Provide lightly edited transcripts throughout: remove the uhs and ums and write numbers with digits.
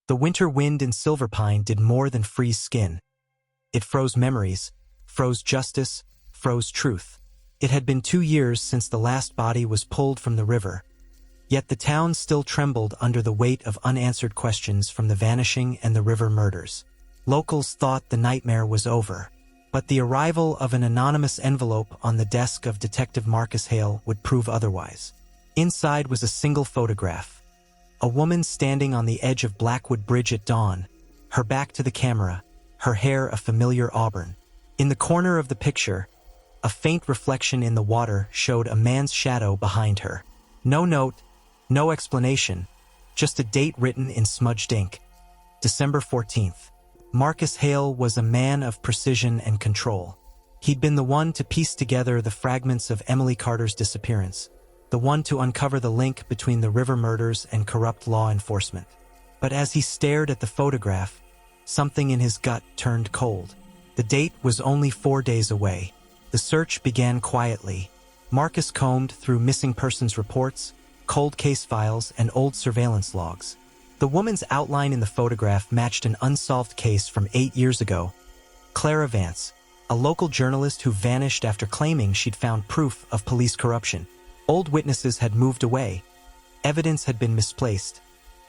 The winter wind in Silverpine did more than freeze skin. It froze memories, froze justice, froze truth. It had been 2 years since the last body was pulled from the river. Yet the town still trembled under the weight of unanswered questions from the vanishing and the river murders. Locals thought the nightmare was over. But the arrival of an anonymous envelope on the desk of Detective Marcus Hale would prove otherwise. Inside was a single photograph. A woman standing on the edge of Blackwood Bridge at dawn, her back to the camera, her hair a familiar auburn. In the corner of the picture, a faint reflection in the water showed a man's shadow behind her. No note, no explanation, just a date written in smudged ink. December 14th. Marcus Hale was a man of precision and control. He'd been the one to piece together the fragments of Emily Carter's disappearance, the one to uncover the link between the river murders and corrupt law enforcement. But as he stared at the photograph, something in his gut turned cold. The date was only 4 days away. The search began quietly. Marcus combed through missing persons reports, cold case files, and old surveillance logs. The woman's outline in the photograph matched an unsolved case from 8 years ago. Clara Vance, a local journalist who vanished after claiming she'd found proof of police corruption. Old witnesses had moved away, evidence had been misplaced,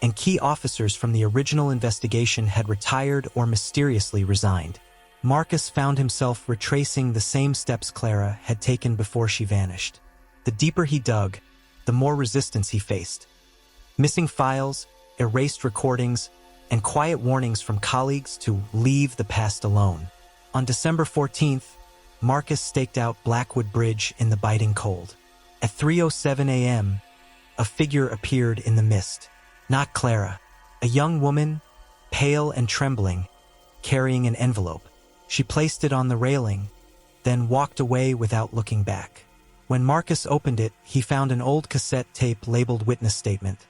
and key officers from the original investigation had retired or mysteriously resigned. Marcus found himself retracing the same steps Clara had taken before she vanished. The deeper he dug, the more resistance he faced. Missing files, erased recordings, and quiet warnings from colleagues to leave the past alone. On December 14th, Marcus staked out Blackwood Bridge in the biting cold. At 3:07 a.m., a figure appeared in the mist. Not Clara, a young woman, pale and trembling, carrying an envelope. She placed it on the railing, then walked away without looking back. When Marcus opened it, he found an old cassette tape labeled Witness Statement.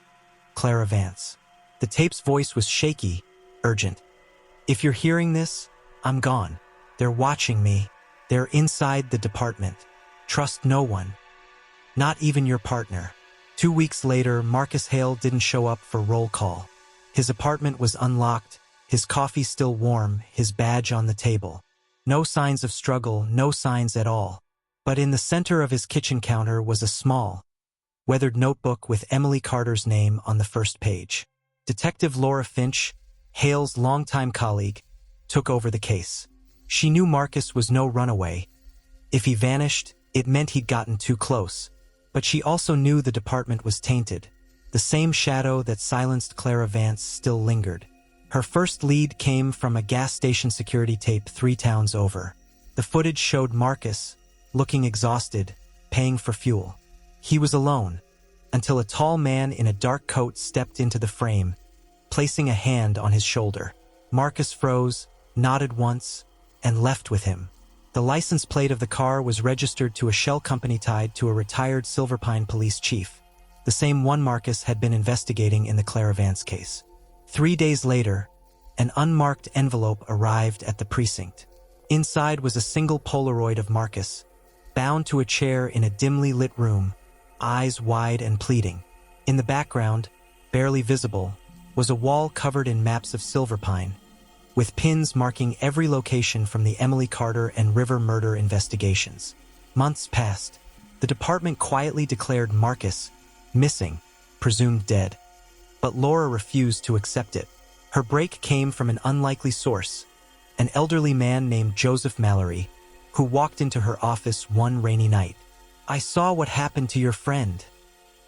Clara Vance. The tape's voice was shaky, urgent. "If you're hearing this, I'm gone. They're watching me. They're inside the department. Trust no one. Not even your partner." 2 weeks later, Marcus Hale didn't show up for roll call. His apartment was unlocked, his coffee still warm, his badge on the table. No signs of struggle, no signs at all. But in the center of his kitchen counter was a small, weathered notebook with Emily Carter's name on the first page. Detective Laura Finch, Hale's longtime colleague, took over the case. She knew Marcus was no runaway. If he vanished, it meant he'd gotten too close. But she also knew the department was tainted. The same shadow that silenced Clara Vance still lingered. Her first lead came from a gas station security tape 3 towns over. The footage showed Marcus, looking exhausted, paying for fuel. He was alone, until a tall man in a dark coat stepped into the frame, placing a hand on his shoulder. Marcus froze, nodded once, and left with him. The license plate of the car was registered to a shell company tied to a retired Silverpine police chief, the same one Marcus had been investigating in the Clara Vance case. 3 days later, an unmarked envelope arrived at the precinct. Inside was a single Polaroid of Marcus, bound to a chair in a dimly lit room, eyes wide and pleading. In the background, barely visible, was a wall covered in maps of Silverpine, with pins marking every location from the Emily Carter and river murder investigations. Months passed. The department quietly declared Marcus missing, presumed dead. But Laura refused to accept it. Her break came from an unlikely source, an elderly man named Joseph Mallory, who walked into her office one rainy night. "I saw what happened to your friend,"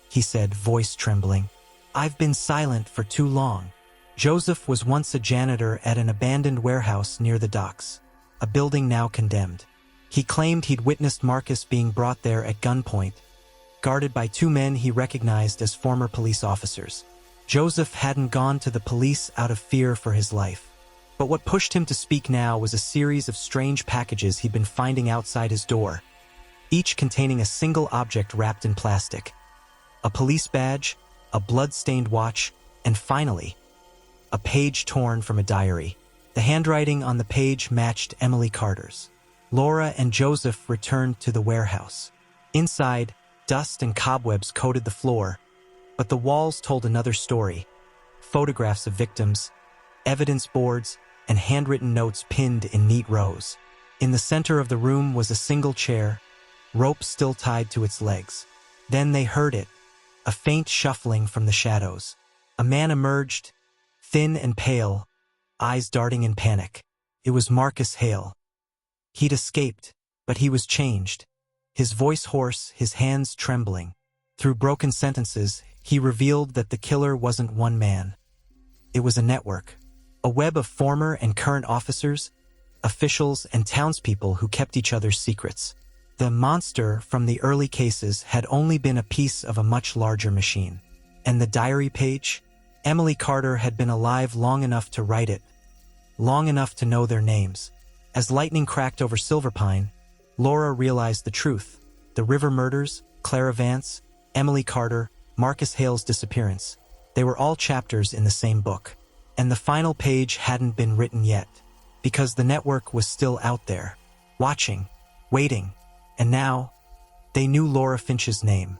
he said, voice trembling. "I've been silent for too long." Joseph was once a janitor at an abandoned warehouse near the docks, a building now condemned. He claimed he'd witnessed Marcus being brought there at gunpoint, guarded by 2 men he recognized as former police officers. Joseph hadn't gone to the police out of fear for his life. But what pushed him to speak now was a series of strange packages he'd been finding outside his door, each containing a single object wrapped in plastic. A police badge, a blood-stained watch, and finally, a page torn from a diary. The handwriting on the page matched Emily Carter's. Laura and Joseph returned to the warehouse. Inside, dust and cobwebs coated the floor, but the walls told another story. photographs of victims, evidence boards, and handwritten notes pinned in neat rows. In the center of the room was a single chair, rope still tied to its legs. Then they heard it, a faint shuffling from the shadows. A man emerged, thin and pale, eyes darting in panic. It was Marcus Hale. He'd escaped, but he was changed. His voice hoarse, his hands trembling. Through broken sentences, he revealed that the killer wasn't one man. It was a network, a web of former and current officers, officials, and townspeople who kept each other's secrets. The monster from the early cases had only been a piece of a much larger machine. And the diary page? Emily Carter had been alive long enough to write it, long enough to know their names. As lightning cracked over Silverpine, Laura realized the truth. The River murders, Clara Vance, Emily Carter, Marcus Hale's disappearance. They were all chapters in the same book. And the final page hadn't been written yet, because the network was still out there, watching, waiting. And now, they knew Laura Finch's name.